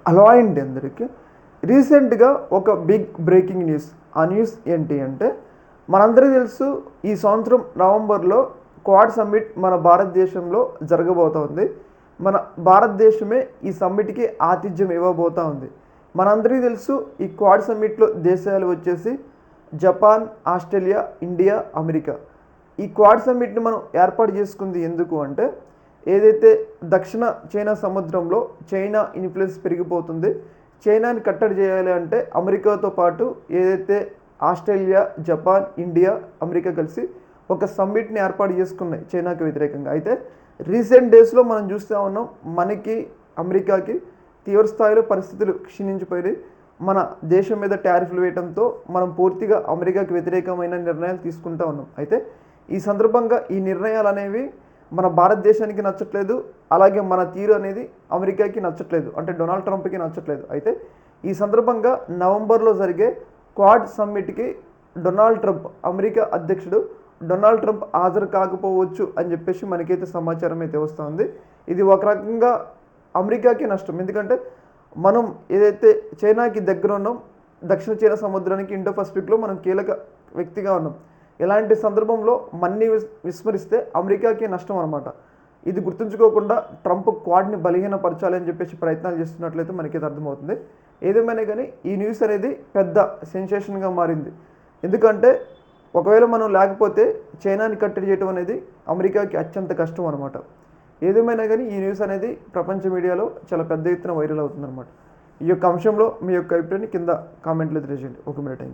Hello అండి అందరికీ. రీసెంట్గా ఒక బిగ్ బ్రేకింగ్ న్యూస్. ఆ న్యూస్ ఏంటి అంటే, మనందరికీ తెలుసు ఈ సంవత్సరం నవంబర్లో క్వాడ్ సమ్మిట్ మన భారతదేశంలో జరగబోతోంది. మన భారతదేశమే ఈ సమ్మిట్కి ఆతిథ్యం ఇవ్వబోతూ ఉంది. మనందరికీ తెలుసు ఈ క్వాడ్ సమ్మిట్లో దేశాలు వచ్చేసి జపాన్, ఆస్ట్రేలియా, ఇండియా, అమెరికా. ఈ క్వాడ్ సమ్మిట్ని మనం ఏర్పాటు చేసుకుంది ఎందుకు అంటే, ఏదైతే దక్షిణ చైనా సముద్రంలో చైనా ఇన్ఫ్లుయెన్స్ పెరిగిపోతుంది, చైనాని కట్టడి చేయాలి అంటే అమెరికాతో పాటు ఏదైతే ఆస్ట్రేలియా, జపాన్, ఇండియా, అమెరికా కలిసి ఒక సమ్మిట్ని ఏర్పాటు చేసుకున్నాయి చైనాకి వ్యతిరేకంగా. అయితే రీసెంట్ డేస్లో మనం చూస్తూ ఉన్నాం, మనకి అమెరికాకి తీవ్ర స్థాయిలో పరిస్థితులు క్షీణించిపోయినాయి. మన దేశం మీద టారిఫ్లు వేయడంతో మనం పూర్తిగా అమెరికాకి వ్యతిరేకమైన నిర్ణయాలు తీసుకుంటూ ఉన్నాం. అయితే ఈ సందర్భంగా ఈ నిర్ణయాలు అనేవి మన భారతదేశానికి నచ్చట్లేదు, అలాగే మన తీరు అనేది అమెరికాకి నచ్చట్లేదు, అంటే డొనాల్డ్ ట్రంప్కి నచ్చట్లేదు. అయితే ఈ సందర్భంగా నవంబర్లో జరిగే క్వాడ్ సమ్మిట్కి డొనాల్డ్ ట్రంప్, అమెరికా అధ్యక్షుడు డొనాల్డ్ ట్రంప్ హాజరు కాకపోవచ్చు అని చెప్పేసి మనకైతే సమాచారం అయితే వస్తుంది. ఇది ఒక రకంగా అమెరికాకి నష్టం, ఎందుకంటే మనం ఏదైతే చైనాకి దగ్గర ఉన్నాం, దక్షిణ చైనా సముద్రానికి ఇండో పసిఫిక్లో మనం కీలక వ్యక్తిగా ఉన్నాం. ఇలాంటి సందర్భంలో మన్ని విస్మరిస్తే అమెరికాకి నష్టం అనమాట. ఇది గుర్తుంచుకోకుండా ట్రంప్ క్వాడ్ని బలహీనపరచాలి అని చెప్పేసి ప్రయత్నాలు చేస్తున్నట్లయితే మనకైతే అర్థమవుతుంది. ఏదేమైనా కానీ ఈ న్యూస్ అనేది పెద్ద సెన్సేషన్గా మారింది. ఎందుకంటే ఒకవేళ మనం లేకపోతే చైనాని కట్టడి చేయడం అనేది అమెరికాకి అత్యంత కష్టం అనమాట. ఏదేమైనా కానీ ఈ న్యూస్ అనేది ప్రపంచ మీడియాలో చాలా పెద్ద ఎత్తున వైరల్ అవుతుందన్నమాట. ఈ యొక్క అంశంలో మీ యొక్క అభిప్రాయాన్ని కింద కామెంట్లో తెలియజేయండి. ఒక మినిట్.